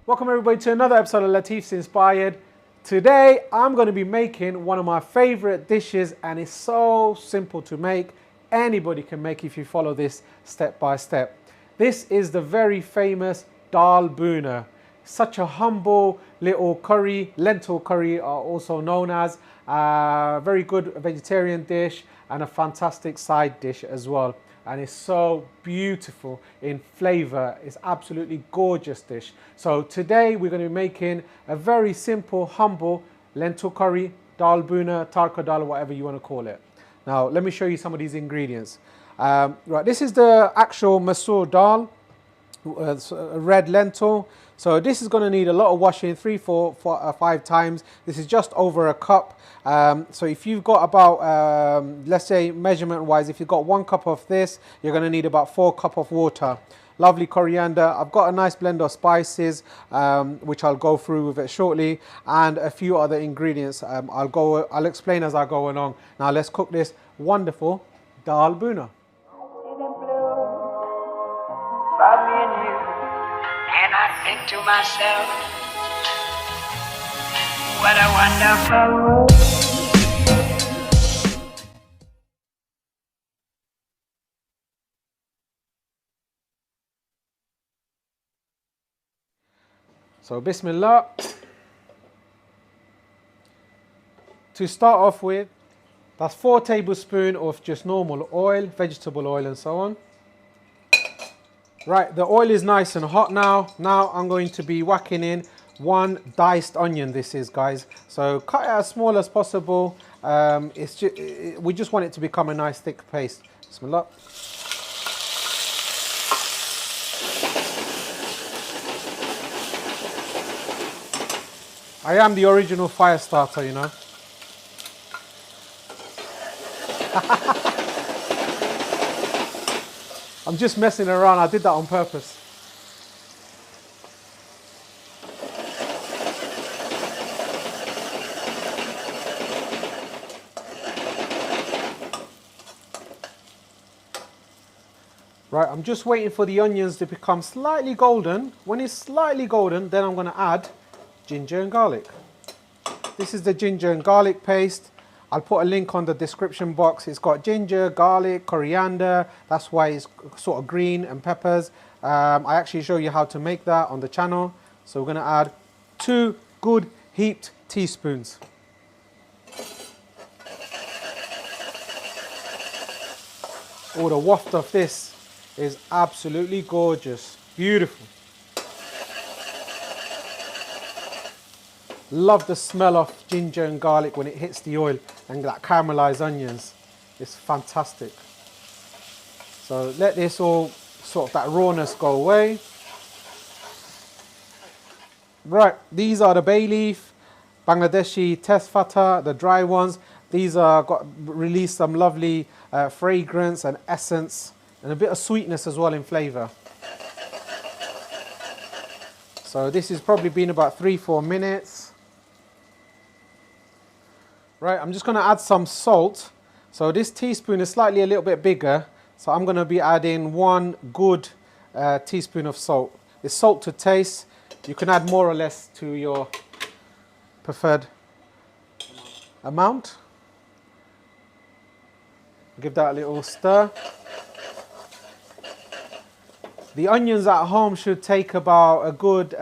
Welcome everybody to another episode of Latif's Inspired. Today I'm going to be making one of my favorite dishes, and it's so simple to make. Anybody can make if you follow this step by step. This is the very famous DAAL BHUNA. Such a humble little curry, lentil curry are also known as. Very good vegetarian dish and a fantastic side dish as well. And it's so beautiful in flavor. It's absolutely gorgeous dish. So today we're going to be making a very simple, humble lentil curry, DAAL BHUNA, Tadka dal, whatever you want to call it. Now let me show you some of these ingredients. Right, this is the actual masoor dal, red lentil. So this is going to need a lot of washing, 3, 4, 5 times. This is just over a cup. So if you've got about, let's say measurement wise, if you've got 1 cup of this, you're going to need about 4 cups of water. Lovely coriander. I've got a nice blend of spices, which I'll go through with it shortly, and a few other ingredients. I'll explain as I go along. Now let's cook this wonderful DAAL BHUNA. And I think to myself, what a wonderful world. So bismillah. To start off with, that's 4 tablespoons of just normal oil, vegetable oil and so on. Right, the oil is nice and hot now. Now I'm going to be whacking in 1 diced onion, this is, guys. So cut it as small as possible. We just want it to become a nice thick paste. Bismillah. I am the original fire starter, you know. I'm just messing around. I did that on purpose. Right, I'm just waiting for the onions to become slightly golden. When it's slightly golden, then I'm going to add ginger and garlic. This is the ginger and garlic paste. I'll put a link on the description box. It's got ginger, garlic, coriander. That's why it's sort of green, and peppers. I actually show you how to make that on the channel. So we're going to add 2 good heaped teaspoons. Oh, the waft of this is absolutely gorgeous. Beautiful. Love the smell of ginger and garlic when it hits the oil, and that caramelized onions. It's fantastic. So let this all sort of that rawness go away. Right, these are the bay leaf, Bangladeshi tezfata, the dry ones. These are release some lovely fragrance and essence, and a bit of sweetness as well in flavor. So this has probably been about 3-4 minutes. Right, I'm just going to add some salt. So this teaspoon is slightly a little bit bigger, so I'm going to be adding 1 good teaspoon of salt. It's salt to taste. You can add more or less to your preferred amount. Give that a little stir. The onions at home should take about a good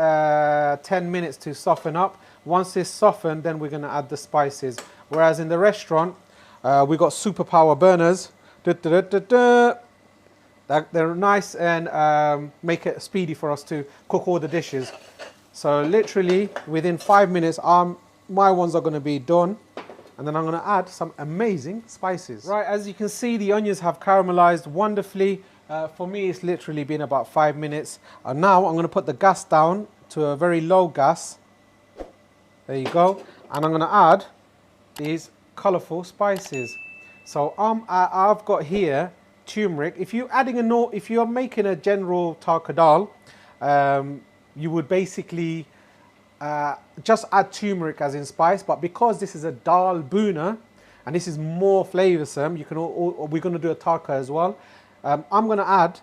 10 minutes to soften up. Once it's softened, then we're going to add the spices. Whereas in the restaurant, we got superpower burners. They're nice and make it speedy for us to cook all the dishes. So literally within 5 minutes, my ones are going to be done. And then I'm going to add some amazing spices. Right, as you can see, the onions have caramelized wonderfully. For me, it's literally been about 5 minutes. And now I'm going to put the gas down to a very low gas. There you go. And I'm going to add these colorful spices. So I've got here turmeric. If you're making a general Tadka dal, you would basically just add turmeric as in spice. But because this is a DAAL BHUNA and this is more flavoursome, we're going to do a Tadka as well. I'm going to add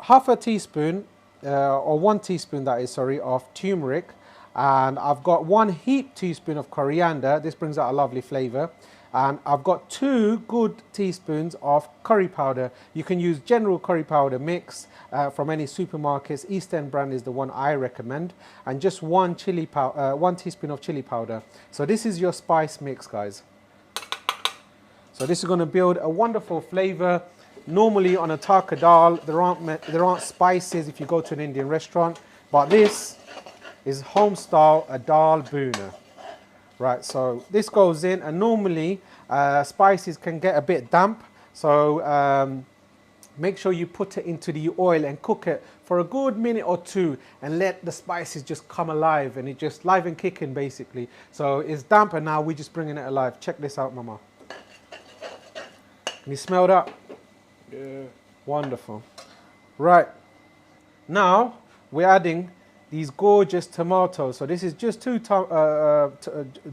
half a teaspoon or 1 teaspoon that is, sorry, of turmeric. And I've got 1 heaped teaspoon of coriander. This brings out a lovely flavor. And I've got 2 good teaspoons of curry powder. You can use general curry powder mix from any supermarkets. East End brand is the one I recommend. And just 1 teaspoon of chili powder. So this is your spice mix, guys. So this is going to build a wonderful flavor. Normally on a Tadka dal, there aren't spices if you go to an Indian restaurant. But this is home style, a dal bhuna. Right, so this goes in, and normally spices can get a bit damp, so make sure you put it into the oil and cook it for a good minute or 2 and let the spices just come alive, and it just live and kicking basically. So it's damp and now we're just bringing it alive. Check this out, mama. Can you smell that? Yeah. Wonderful. Right, now we're adding these gorgeous tomatoes. So this is just 2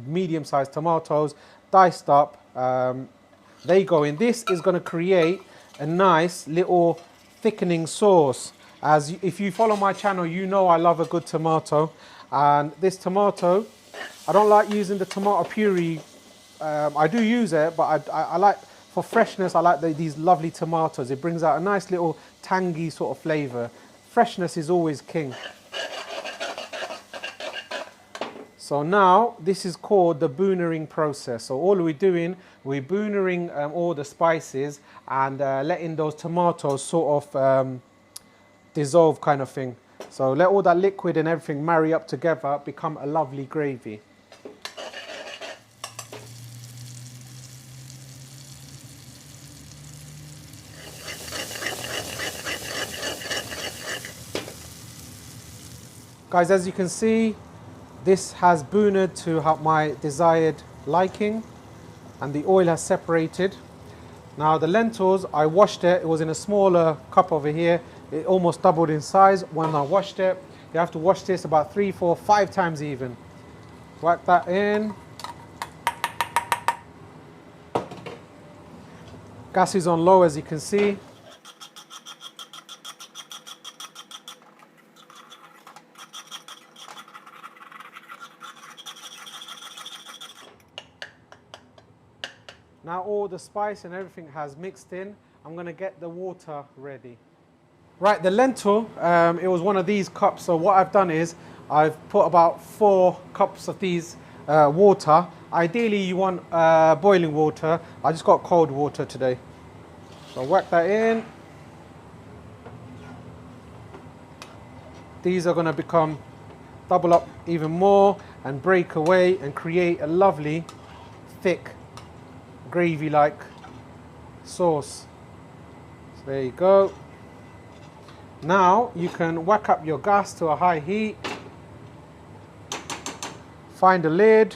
medium-sized tomatoes, diced up. They go in. This is going to create a nice little thickening sauce. As if you follow my channel, you know I love a good tomato. And this tomato, I don't like using the tomato puree. I do use it, but I like, for freshness, I like these lovely tomatoes. It brings out a nice little tangy sort of flavor. Freshness is always king. So now this is called the bhunering process. So all we're doing, we're bhunering all the spices and letting those tomatoes sort of dissolve kind of thing. So let all that liquid and everything marry up together, become a lovely gravy. Guys, as you can see, this has bhuned to my desired liking, and the oil has separated. Now the lentils, I washed it. It was in a smaller cup over here. It almost doubled in size when I washed it. You have to wash this about 3, 4, 5 times even. Whack that in. Gas is on low, as you can see. Now all the spice and everything has mixed in. I'm going to get the water ready. Right, the lentil, it was one of these cups. So what I've done is I've put about 4 cups of these water. Ideally you want boiling water. I just got cold water today. So whack that in. These are going to double up even more and break away and create a lovely thick gravy-like sauce. So there you go. Now you can whack up your gas to a high heat. Find a lid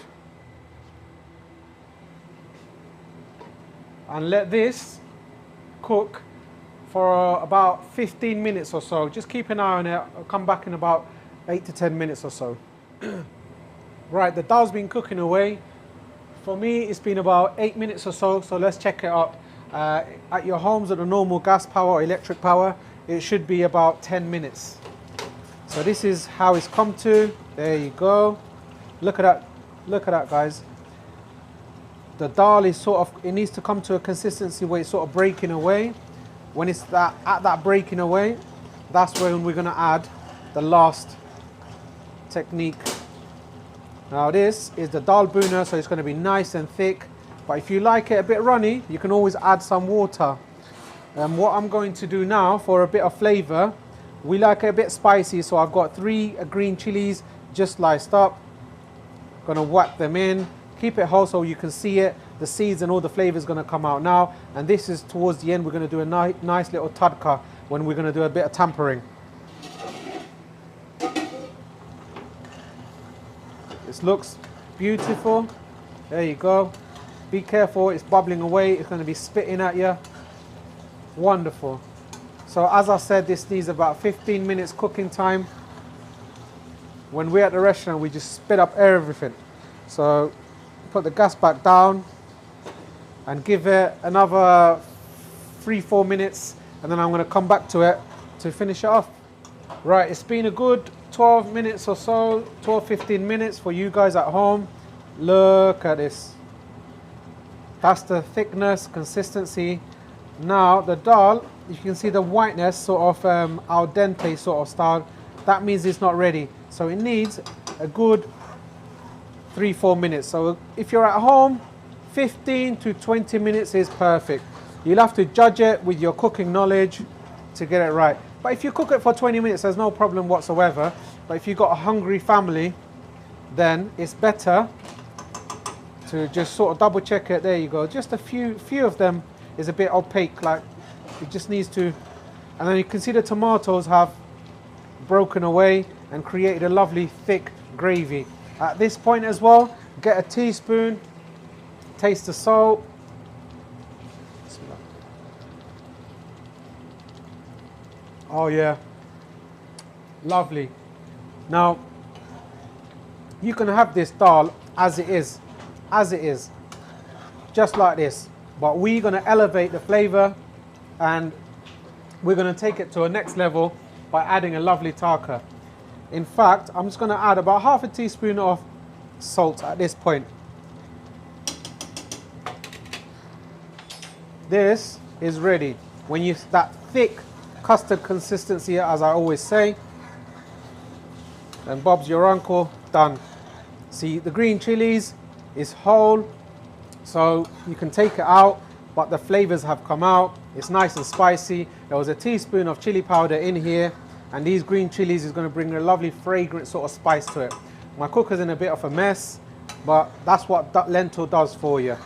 and let this cook for about 15 minutes or so. Just keep an eye on it. I'll come back in about 8 to 10 minutes or so. Right, the dal's been cooking away. For me, it's been about 8 minutes or so, so let's check it out. At your homes at a normal gas power or electric power, it should be about 10 minutes. So this is how it's come to. There you go. Look at that, guys. The dal is sort of, it needs to come to a consistency where it's sort of breaking away. When it's at that breaking away, that's when we're going to add the last technique. Now this is the dal bhuna, so it's going to be nice and thick. But if you like it a bit runny, you can always add some water. And what I'm going to do now for a bit of flavor, we like it a bit spicy, so I've got 3 green chilies just sliced up. Going to whack them in. Keep it whole so you can see it. The seeds and all the flavor is going to come out now. And this is towards the end. We're going to do a nice little tadka when we're going to do a bit of tampering. This looks beautiful. There you go. Be careful, it's bubbling away. It's going to be spitting at you. Wonderful. So as I said, this needs about 15 minutes cooking time. When we're at the restaurant, we just spit up everything. So put the gas back down and give it another 3-4 minutes, and then I'm going to come back to it to finish it off. Right, it's been a good 12 minutes or so, 12, 15 minutes for you guys at home. Look at this. That's the thickness, consistency. Now the dal, you can see the whiteness, sort of al dente sort of style. That means it's not ready. So it needs a good 3-4 minutes. So if you're at home, 15 to 20 minutes is perfect. You'll have to judge it with your cooking knowledge to get it right. But if you cook it for 20 minutes, there's no problem whatsoever. But if you've got a hungry family, then it's better to just sort of double check it. There you go. Just a few of them is a bit opaque, like it just needs to. And then you can see the tomatoes have broken away and created a lovely thick gravy. At this point as well, get a teaspoon, taste the salt. Oh yeah, lovely. Now, you can have this dal as it is, just like this. But we're gonna elevate the flavor and we're gonna take it to a next level by adding a lovely Tadka. In fact, I'm just gonna add about half a teaspoon of salt at this point. This is ready. When you, that thick custard consistency, as I always say, and Bob's your uncle, done. See, the green chilies is whole, so you can take it out, but the flavors have come out. It's nice and spicy. There was a teaspoon of chili powder in here, and these green chilies is going to bring a lovely fragrant sort of spice to it. My cooker's in a bit of a mess, but that's what lentil does for you.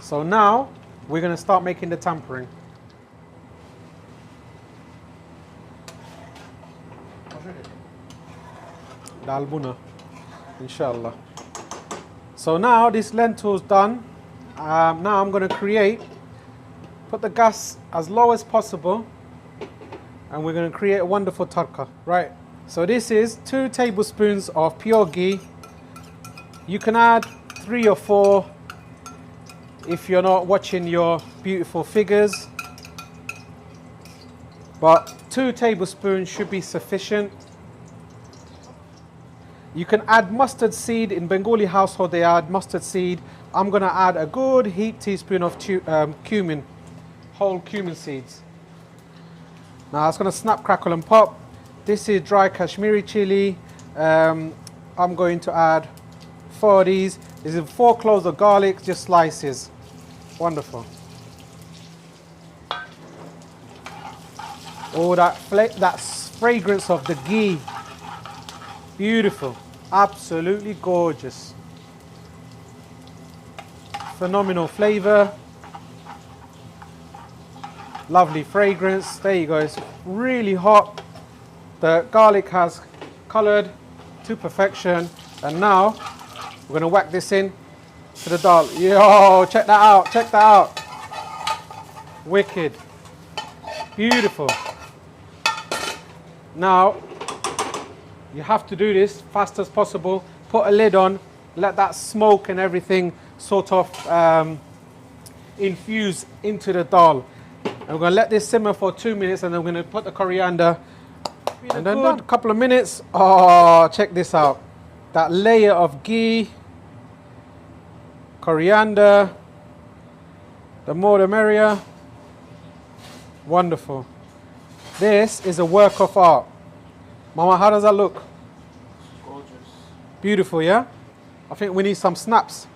So now we're going to start making the tampering. DAAL BHUNA, inshallah. So now this lentil's done. Now I'm going to put the gas as low as possible, and we're going to create a wonderful tadka. Right, so this is 2 tablespoons of pure ghee. You can add 3 or 4 if you're not watching your beautiful figures, but 2 tablespoons should be sufficient. You can add mustard seed. In Bengali household they add mustard seed. I'm going to add a good heaped teaspoon of cumin, whole cumin seeds. Now it's going to snap, crackle and pop. This is dry Kashmiri chili. I'm going to add 4 of these. This is 4 cloves of garlic, just slices. Wonderful. Oh, that fragrance of the ghee. Beautiful. Absolutely gorgeous. Phenomenal flavor. Lovely fragrance. There you go. It's really hot. The garlic has colored to perfection. And now we're going to whack this in to the dal. Yo, check that out. Check that out. Wicked. Beautiful. Now, you have to do this fast as possible. Put a lid on, let that smoke and everything sort of infuse into the dal. And we're going to let this simmer for 2 minutes, and then we're going to put the coriander. And then a couple of minutes. Oh, check this out. That layer of ghee, coriander, the more the merrier. Wonderful. This is a work of art. Mama, how does that look? Gorgeous. Beautiful, yeah? I think we need some snaps.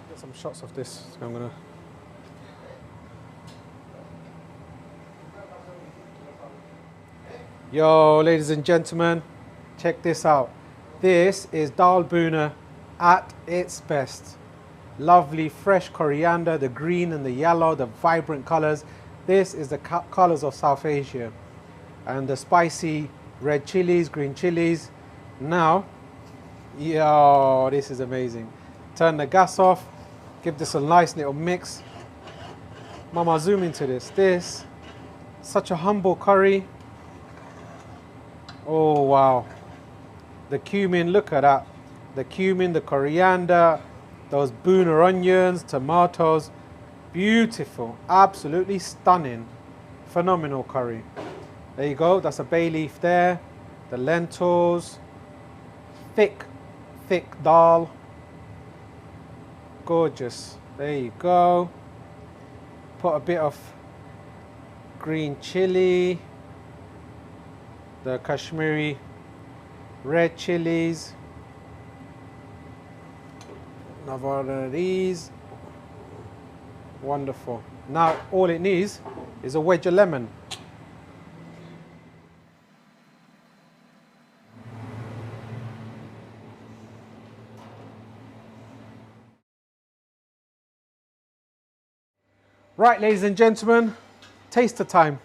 Get some shots of this. So I'm gonna. Yo, ladies and gentlemen, check this out. This is DAAL BHUNA at its best. Lovely fresh coriander, the green and the yellow, the vibrant colors. This is the colors of South Asia. And the spicy red chilies, green chilies. Now, yo, this is amazing. Turn the gas off, give this a nice little mix. Mama, zoom into this. This, such a humble curry. Oh, wow. The cumin, look at that. The cumin, the coriander, those Bhuna onions, tomatoes. Beautiful, absolutely stunning, phenomenal curry. There you go, that's a bay leaf there, the lentils, thick dal, gorgeous. There you go. Put a bit of green chili, the Kashmiri red chilies, another one of these. Wonderful. Now all it needs is a wedge of lemon. Right, ladies and gentlemen, taster time.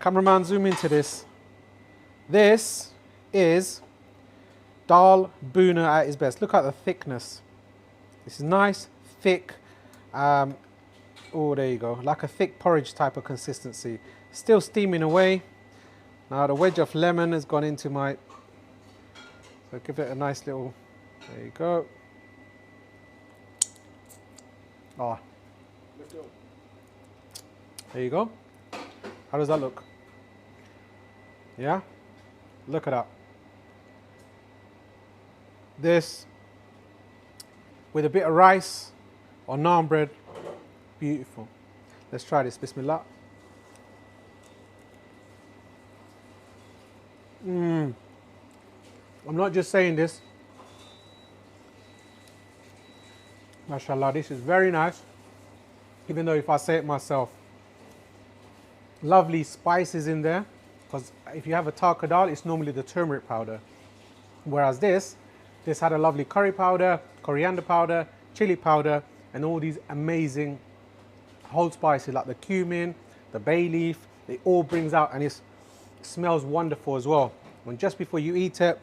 Cameraman, zoom into this. This is DAAL BHUNA at its best. Look at the thickness. This is nice, thick. Oh, there you go. Like a thick porridge type of consistency. Still steaming away. Now the wedge of lemon has gone into my... So give it a nice little... There you go. Oh. There you go. How does that look? Yeah? Look at that. This with a bit of rice or naan bread. Beautiful. Let's try this. Bismillah. I'm not just saying this. MashaAllah, this is very nice. Even though if I say it myself. Lovely spices in there. Because if you have a Tadka dal, it's normally the turmeric powder. Whereas this had a lovely curry powder, coriander powder, chili powder, and all these amazing whole spices like the cumin, the bay leaf. It all brings out, and it smells wonderful as well. When just before you eat it,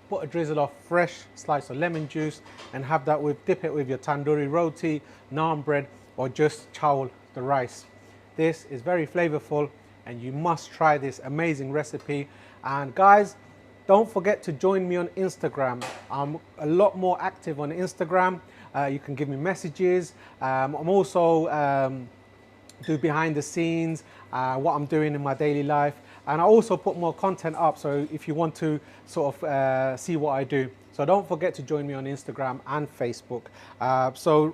put a drizzle of fresh slice of lemon juice and have that dip it with your tandoori roti, naan bread, or just chawal, the rice. This is very flavorful and you must try this amazing recipe. And guys, don't forget to join me on Instagram. I'm a lot more active on Instagram. You can give me messages. I'm also do behind the scenes, what I'm doing in my daily life. And I also put more content up, so if you want to sort of see what I do. So don't forget to join me on Instagram and Facebook.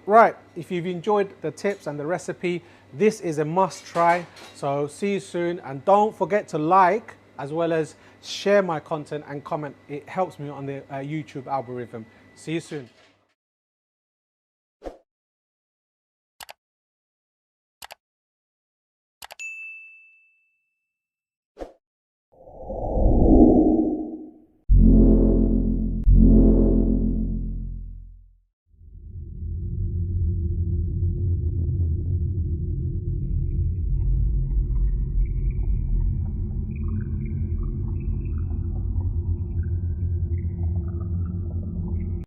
Right, if you've enjoyed the tips and the recipe, this is a must try. So see you soon, and don't forget to like as well as share my content and comment. It helps me on the YouTube algorithm. See you soon.